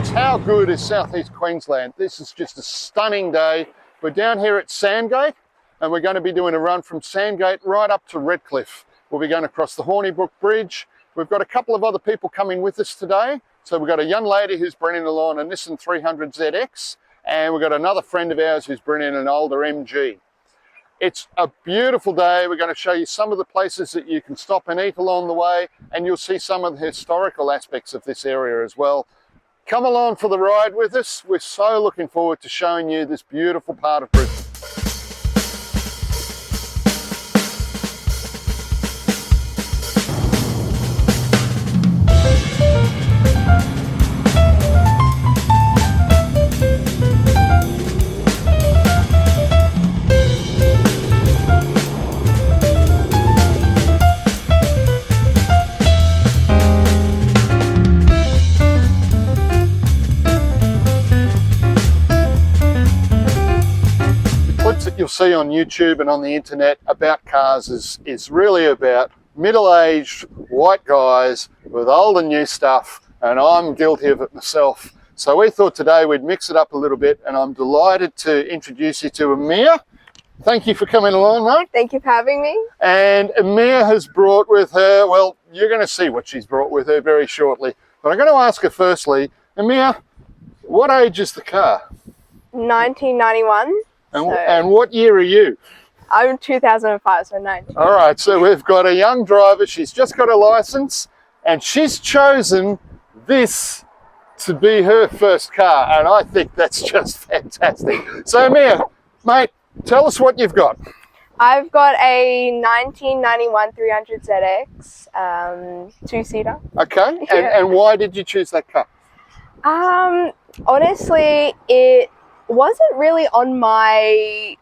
Folks, how good is southeast Queensland? This is just a stunning day. We're down here at Sandgate and we're going to be doing a run from Sandgate right up to Redcliffe. We'll be going across the Hornybrook Bridge. We've got a couple of other people coming with us today. So we've got a young lady who's bringing along a Nissan 300 ZX, and we've got another friend of ours who's bringing an older MG. It's a beautiful day. We're going to show you some of the places that you can stop and eat along the way, and you'll see some of the historical aspects of this area as well. Come along for the ride with us. We're so looking forward to showing you this beautiful part of Brisbane. That you'll see on YouTube and on the internet about cars is really about middle-aged white guys with old and new stuff, and I'm guilty of it myself. So we thought today we'd mix it up a little bit, and I'm delighted to introduce you to Amir. Thank you for coming along, mate. Thank you for having me. And Amir has brought with her, well, you're going to see what she's brought with her very shortly, but I'm going to ask her firstly, Amir, what age is the car? 1991. And what year are you? I'm 2005, so 19. All right, so we've got a young driver. She's just got a license, and she's chosen this to be her first car, and I think that's just fantastic. So, Amir, mate, tell us what you've got. I've got a 1991 300 ZX, two-seater. Okay, Yeah. and why did you choose that car? Honestly, it wasn't really on my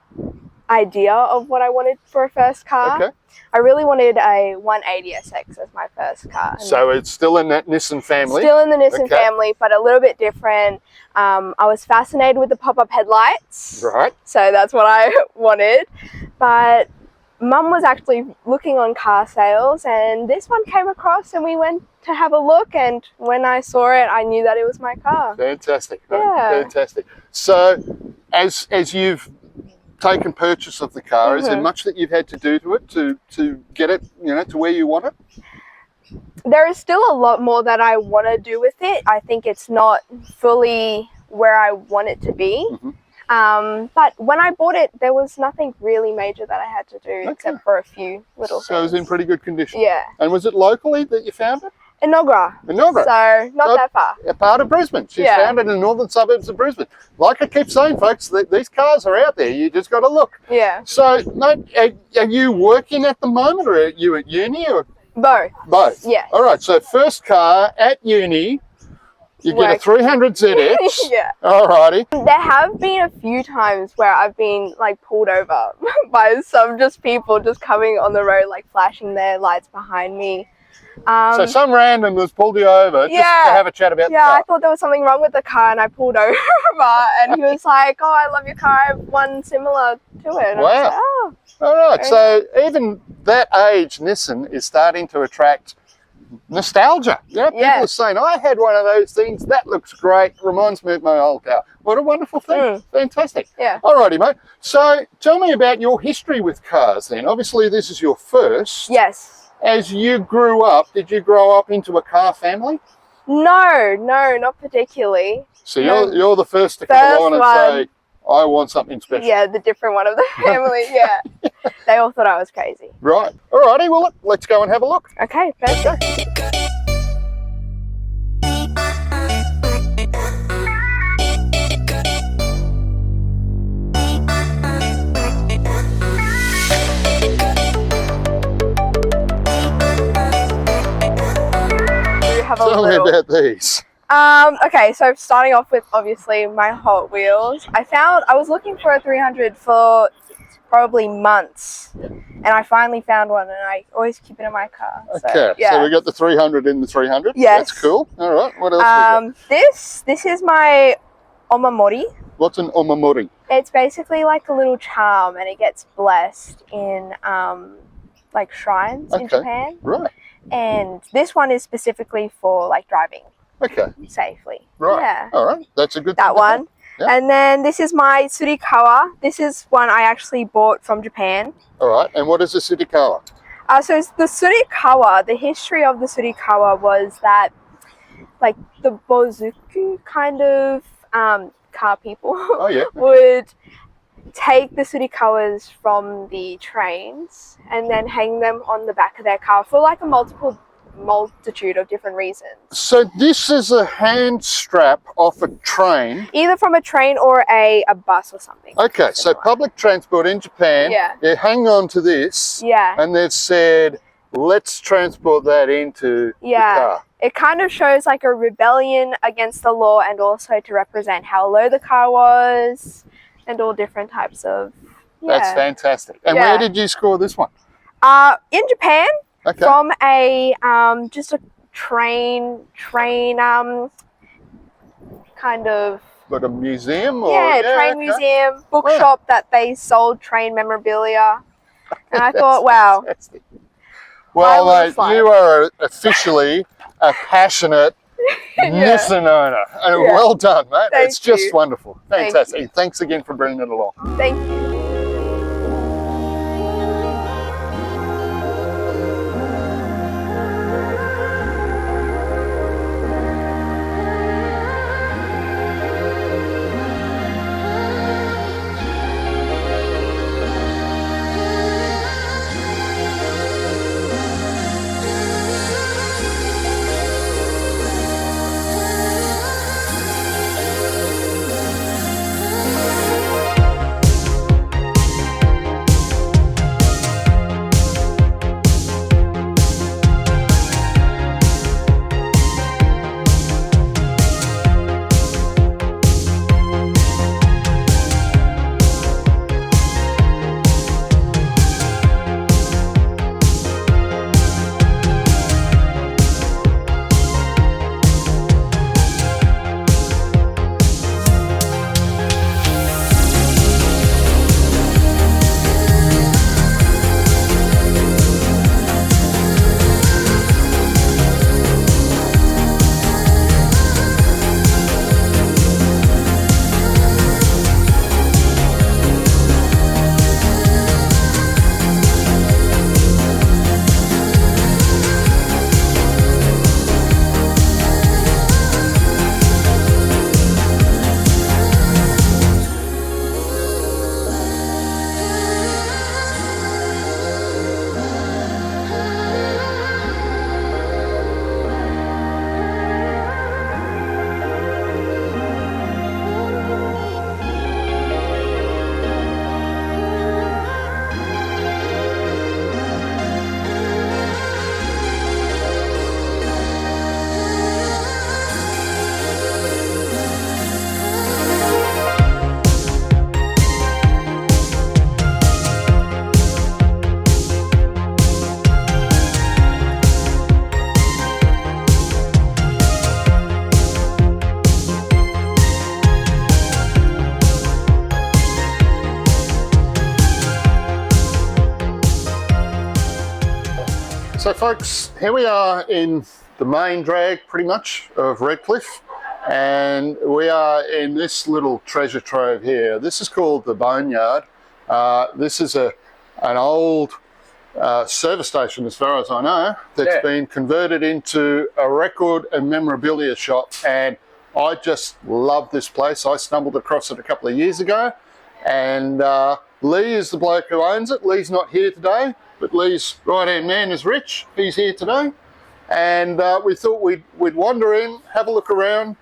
idea of what I wanted for a first car. Okay. I really wanted a 180 SX as my first car. So it's still in that Nissan family? Still in the Nissan Okay. family, but a little bit different. I was fascinated with the pop-up headlights. Right. So that's what I wanted. But Mum was actually looking on car sales, and this one came across, and we went to have a look, and when I saw it, I knew that it was my car. Fantastic. Yeah. Fantastic. So as you've taken purchase of the car, is there much that you've had to do to it to get it, to where you want it? There is still a lot more that I want to do with it. I think it's not fully where I want it to be. But when I bought it, there was nothing really major that I had to do except for a few little things. So it was in pretty good condition? Yeah. And was it locally that you found it? Inogra. Inogra. So not that far. A part of Brisbane. She's Yeah. found it in the northern suburbs of Brisbane. Like I keep saying, folks, these cars are out there. You just got to look. Yeah. So, mate, are you working at the moment, or are you at uni? Or Both. both? Yeah. All right, so first car at uni, you get a 300 ZX. Yeah. All righty. There have been a few times where I've been like pulled over by some people just coming on the road, like flashing their lights behind me. So some random has pulled you over just to have a chat about the car. I thought there was something wrong with the car, and I pulled over, and he was like, "Oh, I love your car. I have one similar to it." And Wow. I was like, oh. All right, so even that age Nissan is starting to attract nostalgia. People are saying, I had one of those things, that looks great, reminds me of my old car. What a wonderful thing. Fantastic. Yeah. All righty, mate. So tell me about your history with cars then. Obviously this is your first. Yes. As you grew up, did you grow up into a car family? No, not particularly. So you're the first to come along and say, I want something special. Yeah, the different one of the family. Yeah. They all thought I was crazy. Right. All righty. Well, look, let's go and have a look. Okay, perfect. Tell me about these. Okay, so starting off with obviously my Hot Wheels. I was looking for a 300 for probably months, and I finally found one, and I always keep it in my car. Okay, so we got the 300 in the 300. Yes. That's cool. All right, what else we got? This is my omamori. What's an omamori? It's basically like a little charm, and it gets blessed in like shrines in Japan. Right. And this one is specifically for like driving. Okay. safely. Right. Yeah. All right. That's a good That thing to one. have. Yeah. And then this is my Surikawa. This is one I actually bought from Japan. All right. And what is a Surikawa? So it's the Surikawa, the history of the Surikawa was that like the Bozuku kind of car people Oh, yeah. would take the Surikawas from the trains and then hang them on the back of their car for like a multitude of different reasons. So this is a hand strap off a train. Either from a train or a bus or something. Okay, so public transport in Japan, Yeah. they hang on to this, Yeah. and they've said, let's transport that into the car. It kind of shows like a rebellion against the law and also to represent how low the car was and all different types of... Yeah. That's fantastic. And Yeah. where did you score this one? In Japan, Okay. from a just a train kind of Like a museum? Or, train okay. museum bookshop that they sold train memorabilia, and I thought, wow, Fantastic. Well, I was like- you are officially a passionate Nissan owner. And Yeah. well done, mate. Thank It's just you. wonderful. Thank Fantastic. Thanks again for bringing it along. thank you. So folks, here we are in the main drag pretty much of Redcliffe, and we are in this little treasure trove here. This is called the Boneyard. This is an old service station, as far as I know, that's been converted into a record and memorabilia shop, and I just love this place. I stumbled across it a couple of years ago, and Lee is the bloke who owns it. Lee's not here today, but Lee's right-hand man is Rich. He's here today, and we thought we'd wander in, have a look around,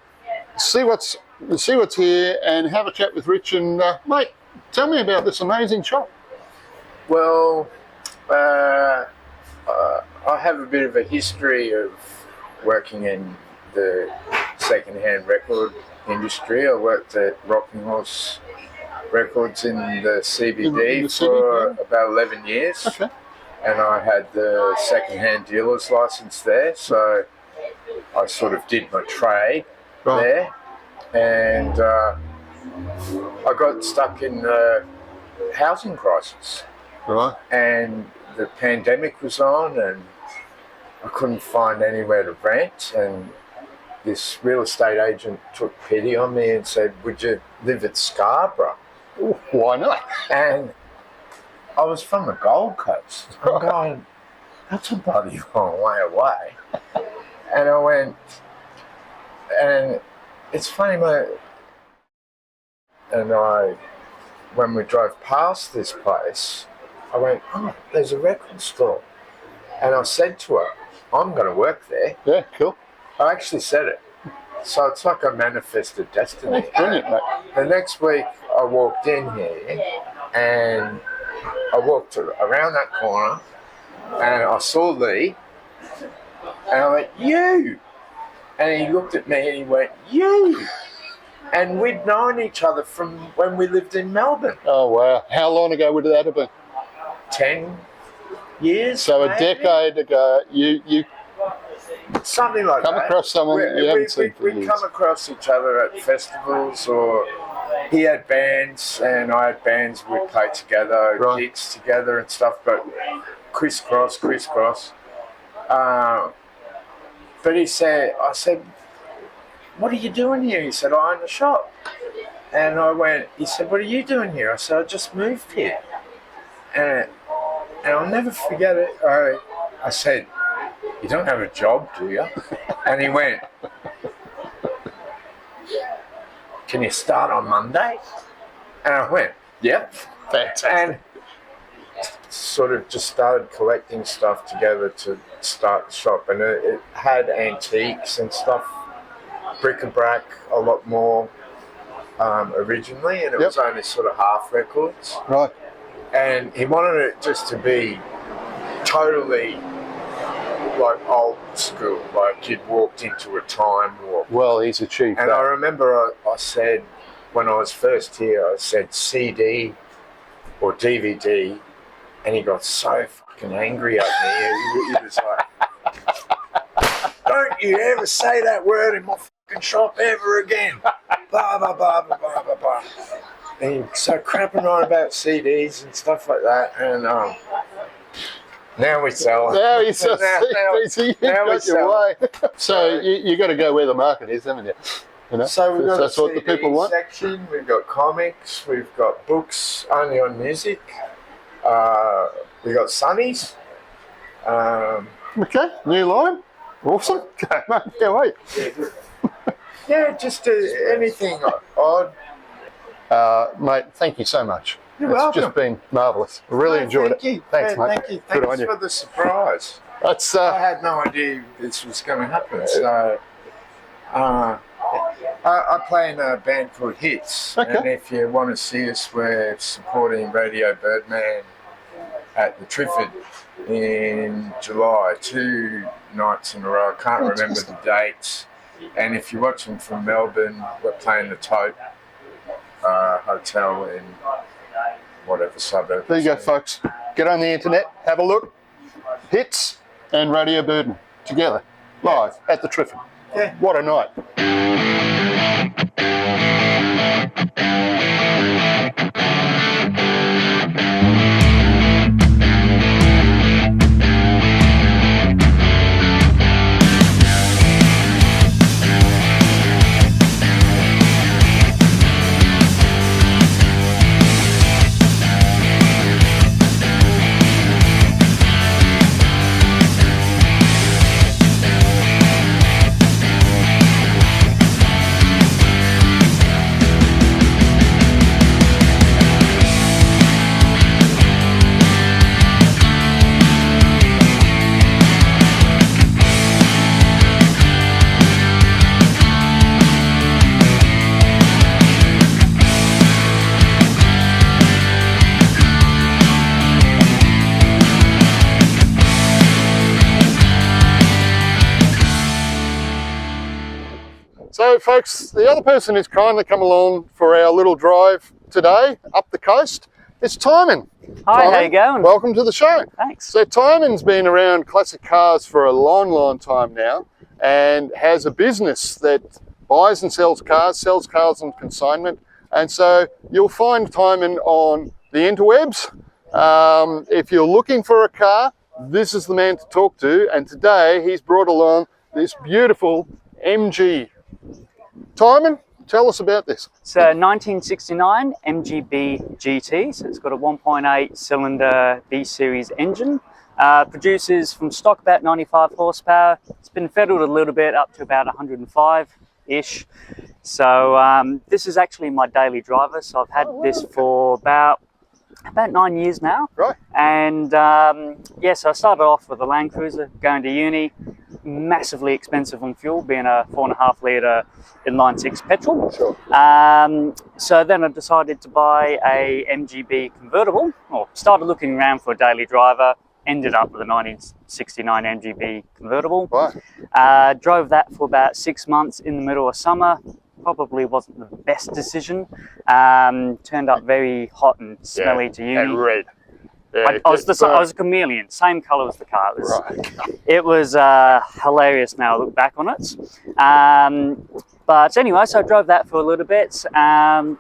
see what's here, and have a chat with Rich. And mate, tell me about this amazing shop. Well, I have a bit of a history of working in the second-hand record industry. I worked at Rocking Horse Records in the CBD In the for CBD? about 11 years. Okay. And I had the second-hand dealer's license there, so I sort of did my trade Right. there. And I got stuck in the housing crisis. Right. And the pandemic was on, and I couldn't find anywhere to rent, and this real estate agent took pity on me and said, "Would you live at Scarborough?" Why not? And I was from the Gold Coast. I'm going, that's a bloody long way away. And I went, and it's funny, when we drove past this place, I went, "Oh, there's a record store." And I said to her, "I'm going to work there." Yeah, cool. I actually said it. So it's like I manifested destiny. That's brilliant, mate. The next week I walked in here and I walked around that corner and I saw Lee and I went, "You!" And he looked at me and he went, "You!" And we'd known each other from when we lived in Melbourne. Oh, wow. How long ago would that have been? 10 years. So maybe? a decade ago, you Something like come that. across someone you haven't seen for We'd years. come across each other at festivals, or he had bands and I had bands. We'd play together, Right. gigs together and stuff, but crisscross. But I said, "What are you doing here?" He said, "I own a shop." And he said, "What are you doing here?" I said, "I just moved here." And I'll never forget it. I said, "You don't have a job, do you?" And he went, "Can you start on Monday?" And I went, "Yep." Fantastic. And sort of just started collecting stuff together to start the shop. And it had antiques and stuff, bric-a-brac, a lot more originally. And it was only sort of half records. Right. And he wanted it just to be totally like old school, like you'd walked into a time warp. Well, he's achieved And that. I remember I said, when I was first here, I said CD or DVD, and he got so fucking angry at me. He was like, "Don't you ever say that word in my fucking shop ever again." Blah, blah, blah, blah, blah, blah, blah. And he was so crapping on about CDs and stuff like that. And now we sell. Now he's so you now we got your sell. way. So you got to go where the market is, haven't you? You know? So we've got That's a what the CD people want. section, we've got comics, we've got books only on music, we've got Sunnies. Okay, new line. Awesome. Can't wait. Yeah, just anything odd. Mate, thank you so much. You're It's welcome. just been marvellous. I really enjoyed Thank it. you. Thanks, mate. Thank you. Good on Thanks you. for the surprise. That's I had no idea this was going to happen. So I play in a band called Hits. Okay. And if you want to see us, we're supporting Radio Birdman at the Trifford in July, 2 nights in a row. I can't remember the dates. And if you're watching from Melbourne, we're playing the Tote Hotel in whatever suburb. there you go, it's in. folks. Get on the internet, have a look. Hits and Radio Burden together, live at the Trifford. Yeah. What a night. So folks, the other person who's kindly come along for our little drive today up the coast is Tymon. Hi, Tymon, how you going? Welcome to the show. Thanks. So Tymon's been around classic cars for a long time now and has a business that buys and sells cars on consignment. And so you'll find Tymon on the interwebs. If you're looking for a car, this is the man to talk to. And today he's brought along this beautiful MG. Tymon, tell us about this. It's a 1969 MGB GT, so it's got a 1.8 cylinder B-series engine. Produces from stock about 95 horsepower. It's been fiddled a little bit up to about 105-ish. So this is actually my daily driver. So I've had this for about 9 years now. Right. And yeah, so I started off with a Land Cruiser going to uni. Massively expensive on fuel, being a 4.5 litre inline six petrol. Sure. So then I decided to buy a MGB convertible, or started looking around for a daily driver. Ended up with a 1969 MGB convertible. Right. Drove that for about 6 months in the middle of summer. Probably wasn't the best decision. Turned up very hot and smelly to uni. And red. Yeah, I was a chameleon, same colour as the car. It was hilarious now I look back on it. But anyway, so I drove that for a little bit. And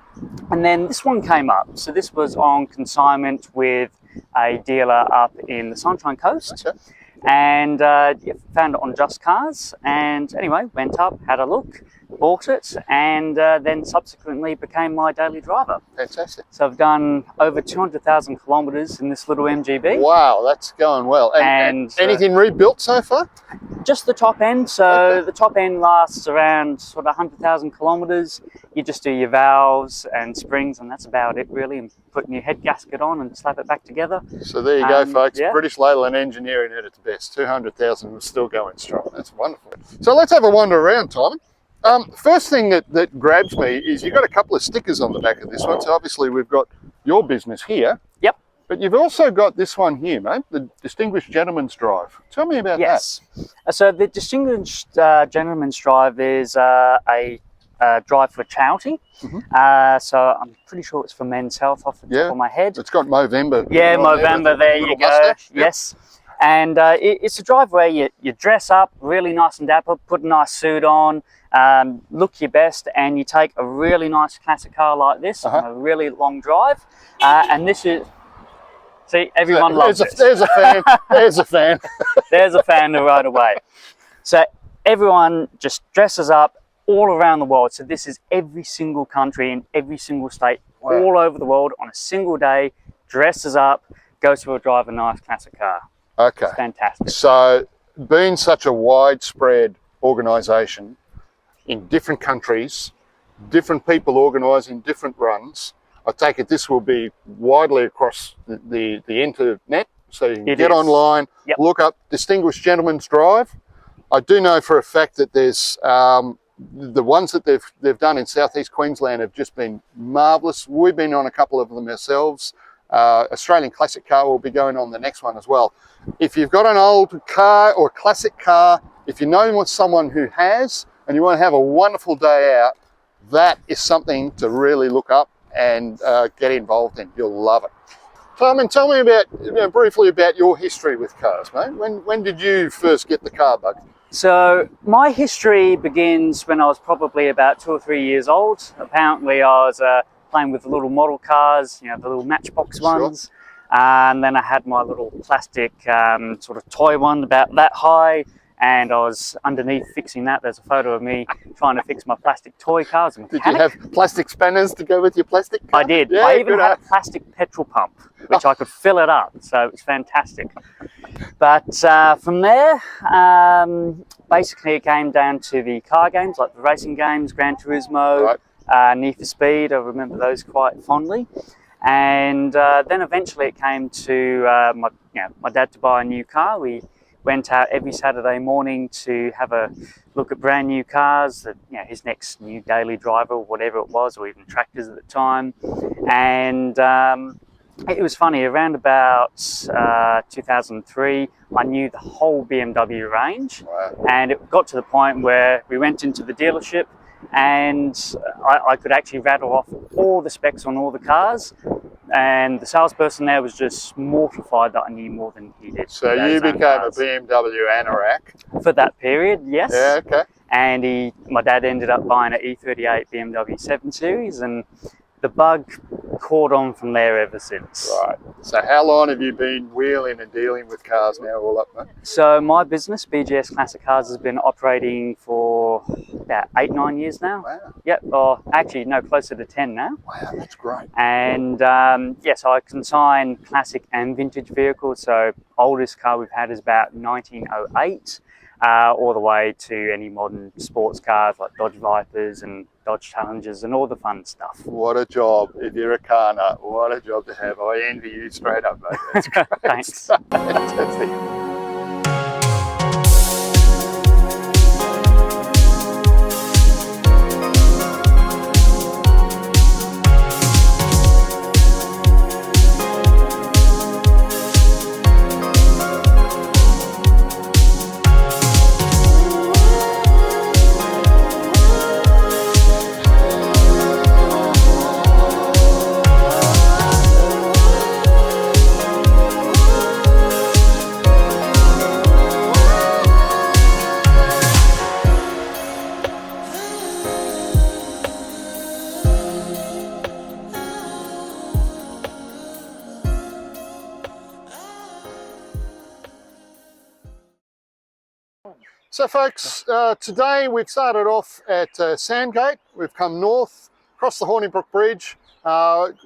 then this one came up. So this was on consignment with a dealer up in the Sunshine Coast. Okay. And found it on Just Cars. And anyway, went up, had a look, bought it, and then subsequently became my daily driver. Fantastic. So I've done over 200,000 kilometres in this little MGB. Wow, that's going well. And anything rebuilt so far? Just the top end. So the top end lasts around sort of 100,000 kilometres. You just do your valves and springs, and that's about it really, and putting your head gasket on and slap it back together. So there you go, folks. Yeah. British Leyland Engineering at its best. 200,000 was still going strong. That's wonderful. So let's have a wander around, Tymon. First thing that grabs me is you've got a couple of stickers on the back of this one. So obviously we've got your business here. Yep. But you've also got this one here, mate, the Distinguished Gentleman's Drive. Tell me about that. So the Distinguished Gentleman's Drive is a drive for charity. So I'm pretty sure it's for Men's Health off the top of my head. It's got Movember. Yeah, Movember, there you go. Mustache. Yes. And it's a drive where you dress up really nice and dapper, put a nice suit on, look your best, and you take a really nice classic car like this on a really long drive. And this is, see, everyone loves it. There's a fan. There's a fan. There's a fan right away. So everyone just dresses up all around the world. So this is every single country in every single state, all over the world on a single day, dresses up, goes to drive a nice classic car. Okay. It's fantastic. So being such a widespread organisation in different countries, different people organising different runs, I take it this will be widely across the internet. So you can get online, look up Distinguished Gentleman's Drive. I do know for a fact that there's the ones that they've done in southeast Queensland have just been marvellous. We've been on a couple of them ourselves. Australian Classic Car will be going on the next one as well. If you've got an old car or classic car, if you know someone who has, and you want to have a wonderful day out, that is something to really look up and get involved in. You'll love it. Tymon, tell me about briefly about your history with cars, mate. When did you first get the car bug? So my history begins when I was probably about 2 or 3 years old. Apparently I was playing with the little model cars, you know, the little Matchbox ones. And then I had my little plastic sort of toy one about that high, and I was underneath fixing that. There's a photo of me trying to fix my plastic toy cars. Did you have plastic spanners to go with your plastic car? I did. Yeah, I even had a plastic petrol pump, which I could fill it up, so it was fantastic. But from there, basically it came down to the car games, like the racing games, Gran Turismo, Need for Speed. I remember those quite fondly. And then eventually it came to my dad to buy a new car. We went out every Saturday morning to have a look at brand new cars, his next new daily driver, or whatever it was, or even tractors at the time. And it was funny, around about 2003, I knew the whole BMW range. And it got to the point where we went into the dealership and I could actually rattle off all the specs on all the cars, and the salesperson there was just mortified that I knew more than he did. So you became a BMW anorak? For that period, yes. Yeah, okay. And my dad ended up buying an E38 BMW 7 Series, and the bug caught on from there ever since. Right. So how long have you been wheeling and dealing with cars now all up, mate? So my business, BGS Classic Cars, has been operating for about 8-9 years now. Wow. Yep, or actually, no, closer to 10 now. Wow, that's great. And yes, I consign classic and vintage vehicles. So oldest car we've had is about 1908, all the way to any modern sports cars like Dodge Vipers and Dodge Challengers and all the fun stuff. What a job. If you're a car nut, what a job to have. I envy you straight up, mate. That's great. Thanks. Fantastic. So folks, today we've started off at Sandgate. We've come north, across the Hornibrook Bridge.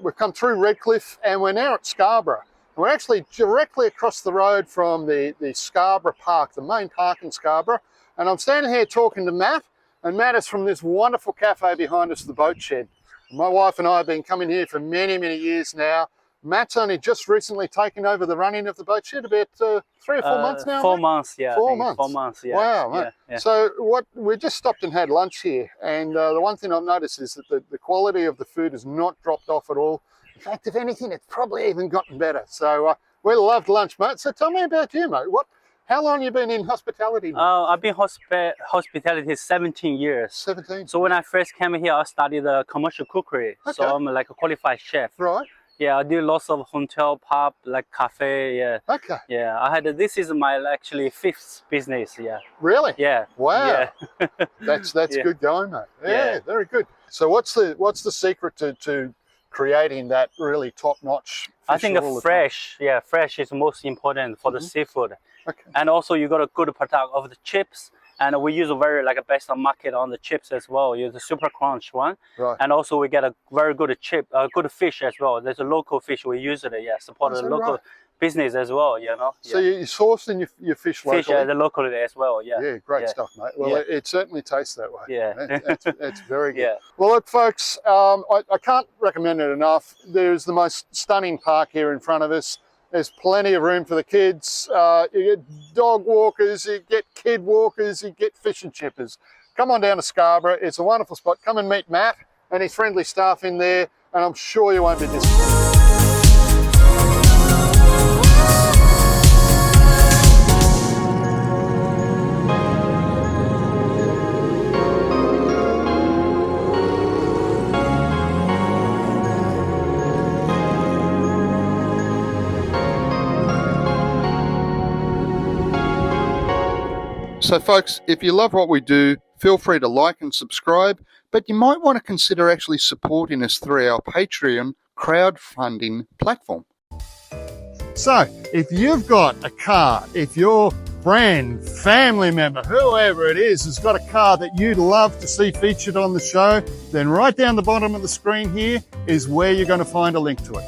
We've come through Redcliffe and we're now at Scarborough. And we're actually directly across the road from the Scarborough Park, the main park in Scarborough. And I'm standing here talking to Matt, and Matt is from this wonderful cafe behind us, the Boat Shed. My wife and I have been coming here for many, many years now. Matt's only just recently taken over the running of the Boat Shed, about 3 or 4 months now. 4 months, yeah. 4 months. 4 months, yeah. Wow, mate. Yeah, yeah. So we just stopped and had lunch here, and the one thing I've noticed is that the quality of the food has not dropped off at all. In fact, if anything, it's probably even gotten better. So we loved lunch, mate. So tell me about you, mate. How long have you been in hospitality, mate? I've been hospitality 17 years. 17. So when I first came here, I studied commercial cookery. Okay. So I'm like a qualified chef. Right. Yeah, I do lots of hotel, pub, like cafe. Yeah. Okay. Yeah, this is my actually 5th business. Yeah. Really? Yeah. Wow. Yeah. That's Yeah. good going, mate. Yeah, Yeah. very good. So what's the secret to creating that really top-notch fish I think all the time? fresh. Yeah, fresh is most important for the seafood. Okay. And also you got a good product of the chips. And we use a very based on market on the chips as well. Use the super crunch one, Right. and also we get a very good good fish as well. There's a local fish we use it. Yeah, support Is the that local right? business as well. You know. So yeah. you source and your fish locally? Fish the locally as well. Yeah. Yeah, great Yeah. stuff, mate. Well, Yeah. it certainly tastes that way. Yeah. That's very good. Yeah. Well, look, folks, I can't recommend it enough. There's the most stunning park here in front of us. There's plenty of room for the kids. You get dog walkers, you get kid walkers, you get fish and chippers. Come on down to Scarborough. It's a wonderful spot. Come and meet Matt and his friendly staff in there, and I'm sure you won't be disappointed. So folks, if you love what we do, feel free to like and subscribe, but you might want to consider actually supporting us through our Patreon crowdfunding platform. So, if you've got a car, if your friend, family member, whoever it is, has got a car that you'd love to see featured on the show, then right down the bottom of the screen here is where you're going to find a link to it.